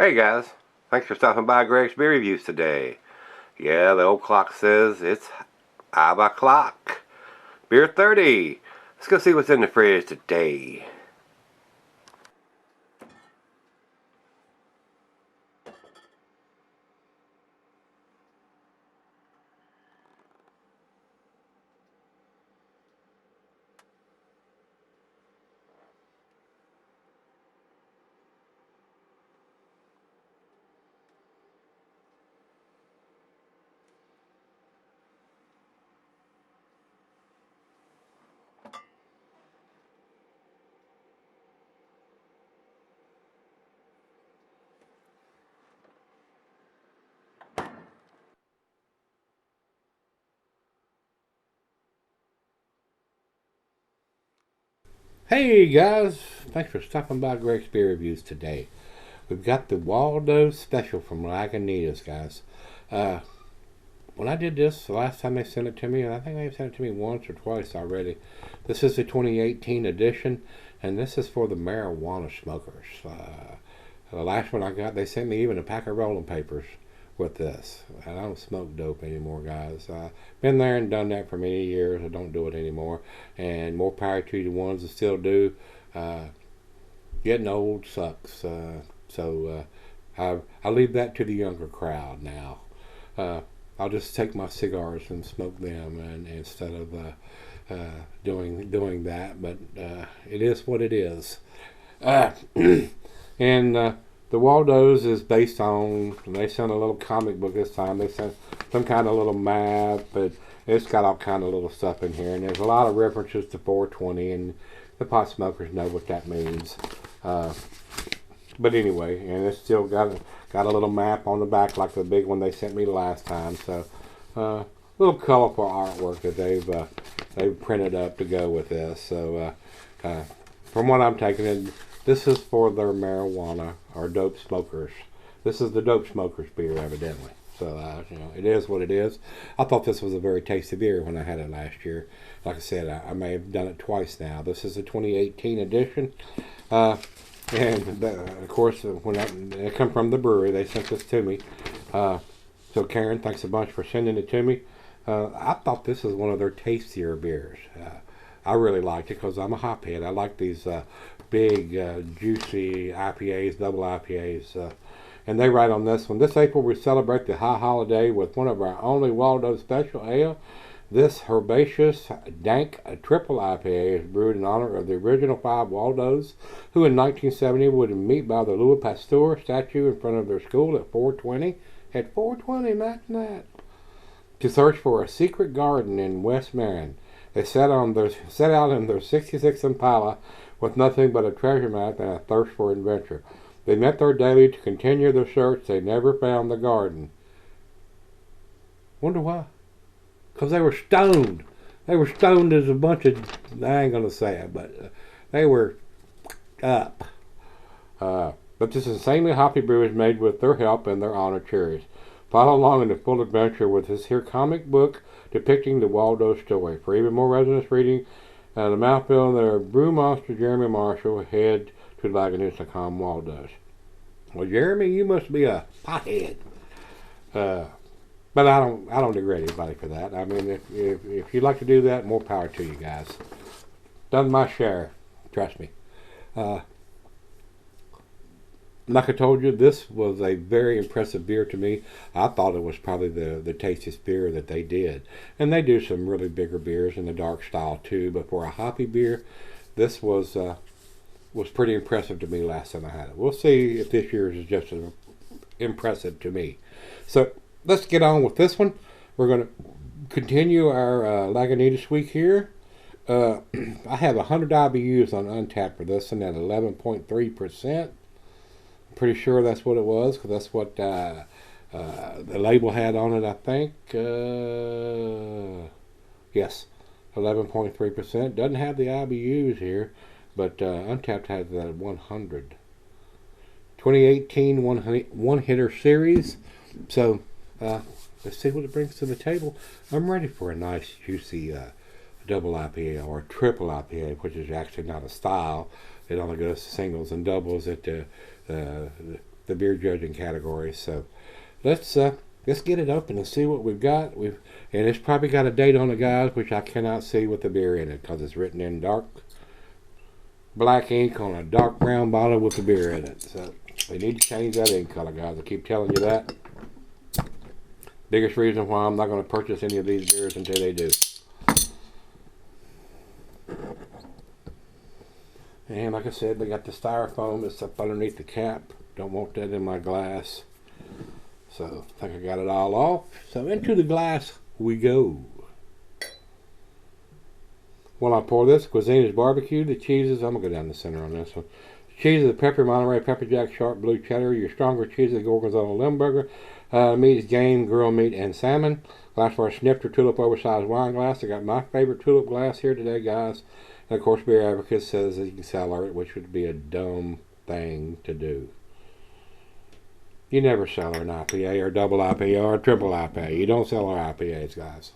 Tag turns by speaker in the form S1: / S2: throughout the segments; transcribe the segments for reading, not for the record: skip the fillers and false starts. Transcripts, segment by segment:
S1: Hey guys, thanks for stopping by Gregsbeerreviews today. Yeah, the old clock says it's 5 o'clock. Beer 30. Let's go see what's in the fridge today.
S2: Hey guys, thanks for stopping by Gregsbeerreviews today. We've got the Waldos special from Lagunitas, guys. When I did this, the last time they sent it to me, and I think they've sent it to me once or twice already, this is the 2018 edition, and this is for the marijuana smokers. The last one I got, they sent me even a pack of rolling papers with this. I don't smoke dope anymore, guys. Been there and done that for many years. I don't do it anymore, and more power to the ones that still do. Getting old sucks, so I leave that to the younger crowd now. I'll just take my cigars and smoke them, and instead of doing that. But it is what it is. And the Waldos is based on, they sent a little comic book this time. They sent some kind of little map, but it's got all kind of little stuff in here. And there's a lot of references to 420, and the pot smokers know what that means. But anyway, and it's still got a little map on the back like the big one they sent me last time. So little colorful artwork that they've printed up to go with this. So from what I'm taking it, this is for their marijuana or dope smokers. This is the dope smokers beer, evidently. So, it is what it is. I thought this was a very tasty beer when I had it last year. Like I said, I may have done it twice now. This is the 2018 edition. And, of course, when it come from the brewery, they sent this to me. So, Karen, thanks a bunch for sending it to me. I thought this was one of their tastier beers. I really liked it because I'm a hophead. I like these big, juicy IPAs, double IPAs. And they write on this one, this April we celebrate the high holiday with one of our only Waldo special ale. This herbaceous, dank triple IPA is brewed in honor of the original 5 Waldos, who in 1970 would meet by the Louis Pasteur statue in front of their school at 420. At 420, imagine that. To search for a secret garden in West Marin. They set out in their 66 Impala with nothing but a treasure map and a thirst for adventure. They met there daily to continue their search. They never found the garden. Wonder why? Because they were stoned. They were stoned as a bunch of, I ain't going to say it, but they were up. But this insanely hoppy brew is made with their help and their honor cherries. Follow along in the full adventure with this here comic book depicting the Waldo story. For even more resonance reading, the mouthfeel, their brew monster Jeremy Marshall, head to Lagunitas.com Waldos. Well, Jeremy, you must be a pothead. But I don't degrade anybody for that. I mean, if you'd like to do that, more power to you guys. Done my share, trust me. Like I told you, this was a very impressive beer to me. I thought it was probably the tastiest beer that they did. And they do some really bigger beers in the dark style too. But for a hoppy beer, this was pretty impressive to me last time I had it. We'll see if this year's is just as impressive to me. So let's get on with this one. We're going to continue our Lagunitas week here. I have 100 IBUs on Untappd for this one at 11.3%. Pretty sure that's what it was, because that's what the label had on it, I think. Yes, 11.3%. Doesn't have the IBUs here, but Untappd has that at 100. 2018 one-hitter series. So let's see what it brings to the table. I'm ready for a nice, juicy double IPA or triple IPA, which is actually not a style. It only goes to singles and doubles at the the beer judging category. So let's get it open and see what we've got. And it's probably got a date on it, guys, which I cannot see with the beer in it because it's written in dark black ink on a dark brown bottle with the beer in it. So we need to change that ink color, guys. I keep telling you that. Biggest reason why I'm not going to purchase any of these beers until they do. And like I said, we got the styrofoam that's up underneath the cap. Don't want that in my glass. So I think I got it all off. So into the glass we go. While I pour this, cuisine is barbecue. The cheeses, I'm going to go down the center on this one. The cheese is the pepper, Monterey, pepper jack, sharp blue cheddar. Your stronger cheese is the gorgonzola limburger. Meat is game, grilled meat, and salmon. Glassware snifter tulip oversized wine glass. I got my favorite tulip glass here today, guys. And of course, Beer Advocate says that you can cellar it, which would be a dumb thing to do. You never cellar an IPA or double IPA or triple IPA. You don't cellar IPAs, guys.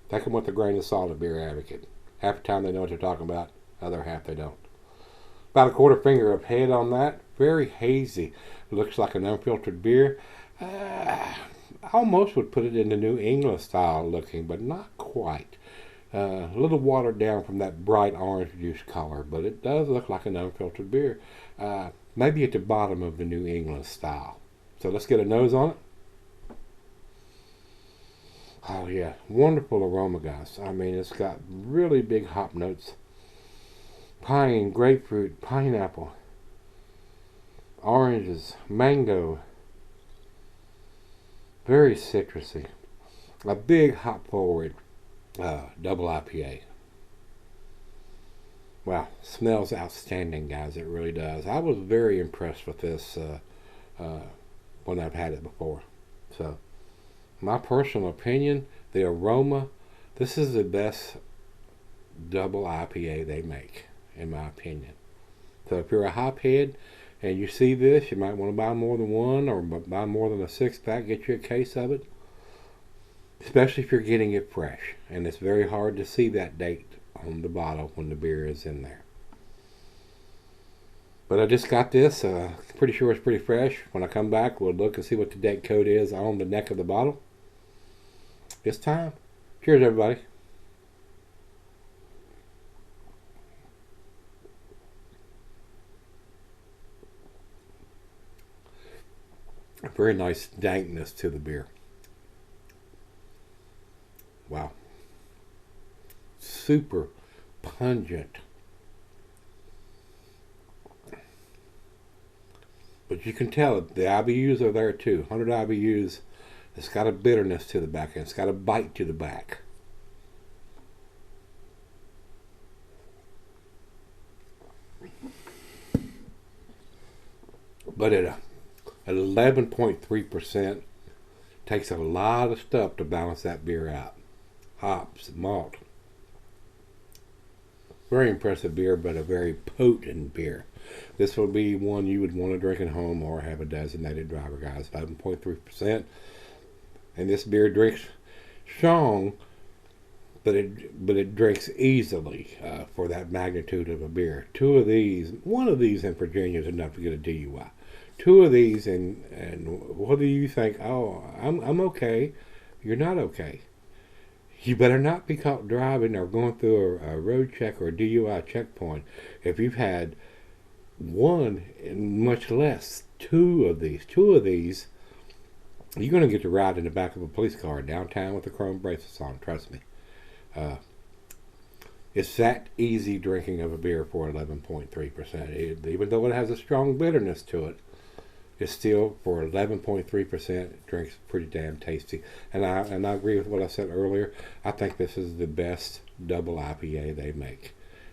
S2: Take them with a grain of salt at Beer Advocate. Half the time they know what they're talking about, other half they don't. About a quarter finger of head on that. Very hazy. Looks like an unfiltered beer. I almost would put it in the New England style looking, but not quite. A little watered down from that bright orange juice color, but it does look like an unfiltered beer. Maybe at the bottom of the New England style. So let's get a nose on it. Oh yeah, wonderful aroma, guys. I mean, it's got really big hop notes. Pine, grapefruit, pineapple, oranges, mango. Very citrusy. A big hop forward double IPA. Wow, smells outstanding, guys. It really does. I was very impressed with this when I've had it before. So, my personal opinion, the aroma, this is the best double IPA they make, in my opinion. So if you're a hophead and you see this, you might want to buy more than one or buy more than a 6-pack, get you a case of it. Especially if you're getting it fresh. And it's very hard to see that date on the bottle when the beer is in there. But I just got this. Pretty sure it's pretty fresh. When I come back, we'll look and see what the date code is on the neck of the bottle. It's time. Cheers, everybody. A very nice dankness to the beer. Wow. Super pungent. But you can tell the IBUs are there too. 100 IBUs. It's got a bitterness to the back end. It's got a bite to the back. But at 11.3%, takes a lot of stuff to balance that beer out. Hops, malt. Very impressive beer, but a very potent beer. This will be one you would want to drink at home or have a designated driver, guys. 11.3%. And this beer drinks strong, but it drinks easily for that magnitude of a beer. One of these in Virginia is enough to get a DUI. Two of these, and whether you think, oh, I'm okay, you're not okay. You better not be caught driving or going through a road check or a DUI checkpoint if you've had one, and much less two of these. Two of these, you're going to get to ride in the back of a police car downtown with the chrome bracelets on, trust me. It's that easy drinking of a beer for 11.3%. Even though it has a strong bitterness to it, it's still, for 11.3%, drinks pretty damn tasty. And I agree with what I said earlier. I think this is the best double IPA they make.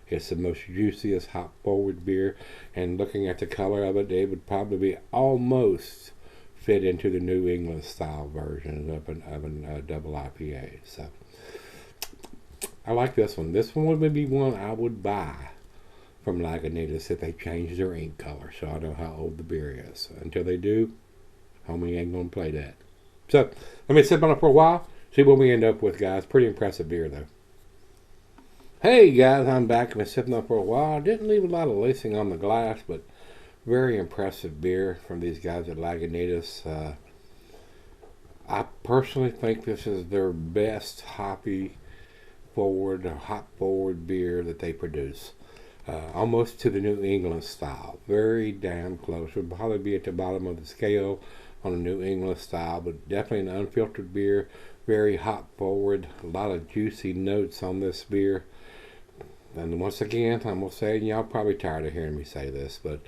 S2: It's the most juiciest hop forward beer, and looking at the color of it, it would probably be almost fit into the New England style version of a double IPA. So I like this one. This one would be one I would buy from Lagunitas if they change their ink color, so I know how old the beer is. Until they do, homie ain't gonna play that. So let me sip on it for a while, see what we end up with, guys. Pretty impressive beer though. Hey guys, I'm back. I've been sipping up for a while. Didn't leave a lot of lacing on the glass, but very impressive beer from these guys at Lagunitas. I personally think this is their best hoppy forward or hop forward beer that they produce. Almost to the New England style. Very damn close. Would probably be at the bottom of the scale on a New England style, but definitely an unfiltered beer. Very hop forward. A lot of juicy notes on this beer. And once again, I'm going to say, and y'all probably tired of hearing me say this, but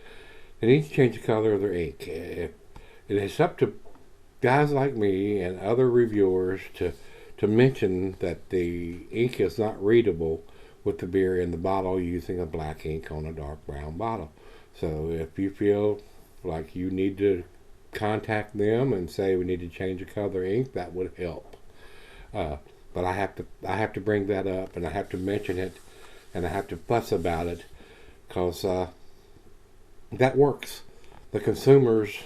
S2: they need to change the color of their ink. It is up to guys like me and other reviewers to mention that the ink is not readable with the beer in the bottle using a black ink on a dark brown bottle. So if you feel like you need to contact them and say we need to change the color ink, that would help. But I have to bring that up, and I have to mention it, and I have to fuss about it, because that works. The consumers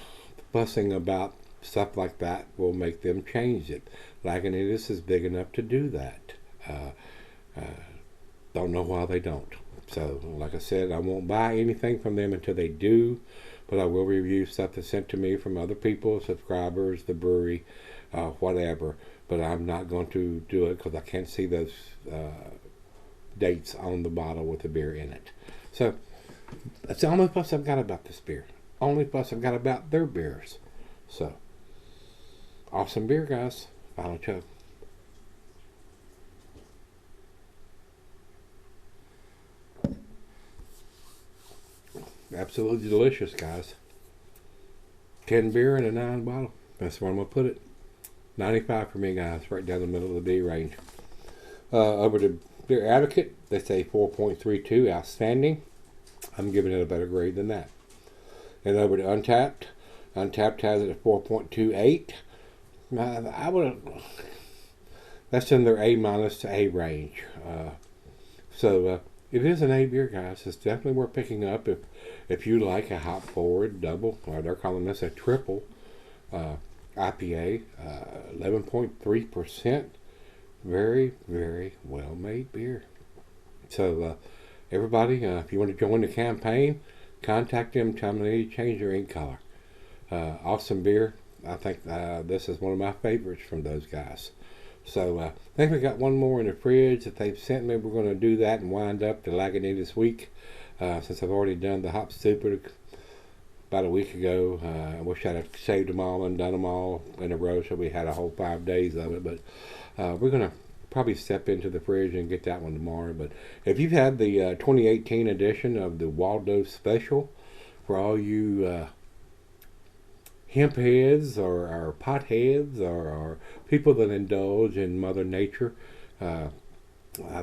S2: fussing about stuff like that will make them change it. Lagunitas is big enough to do that. Don't know why they don't. So, like I said, I won't buy anything from them until they do, but I will review stuff that's sent to me from other people, subscribers, the brewery, whatever. But I'm not going to do it because I can't see those dates on the bottle with the beer in it. So, that's the only fuss I've got about this beer. Only fuss I've got about their beers. So, awesome beer, guys. Final chug. Absolutely delicious, guys. 10 beer in a 9 bottle. That's where I'm going to put it. 95 for me, guys. Right down the middle of the B range. Over to Beer Advocate, they say 4.32, outstanding. I'm giving it a better grade than that. And over to Untapped. Untapped has it at 4.28. I would. That's in their A minus to A range. So it is an A beer, guys. It's definitely worth picking up if you like a hop forward double, or they're calling this a triple IPA. 11.3%. Very, very well made beer. So everybody, if you want to join the campaign, contact them. Tell them they need to change their ink color. Awesome beer. I think this is one of my favorites from those guys. So I think we got one more in the fridge that they've sent me. We're going to do that and wind up the Lagunitas week. Since I've already done the Hop Stupid about a week ago. I wish I'd have saved them all and done them all in a row so we had a whole 5 days of it. But we're going to probably step into the fridge and get that one tomorrow. But if you've had the 2018 edition of the Waldos Special, for all you hemp heads or pot heads or people that indulge in Mother Nature, I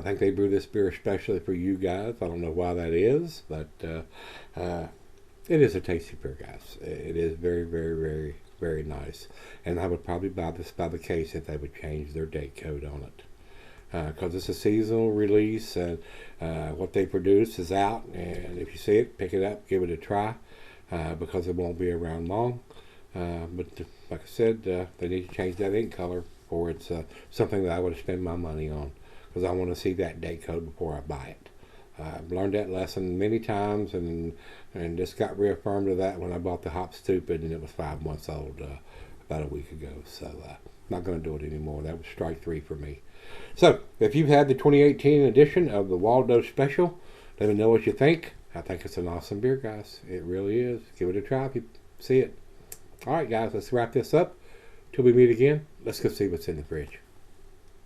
S2: think they brew this beer especially for you guys. I don't know why that is, but it is a tasty beer, guys. It is very, very, very, very nice. And I would probably buy this by the case if they would change their date code on it. Because it's a seasonal release, and what they produce is out. And if you see it, pick it up, give it a try, because it won't be around long. But like I said, they need to change that ink color, or it's something that I would spend my money on, because I want to see that date code before I buy it. I've learned that lesson many times, and just got reaffirmed of that when I bought the Hop Stupid, and it was 5 months old about a week ago. So not going to do it anymore. That was strike 3 for me. So if you've had the 2018 edition of the Waldo Special, let me know what you think. I think it's an awesome beer, guys. It really is. Give it a try if you see it. All right, guys, let's wrap this up. Till we meet again, let's go see what's in the fridge.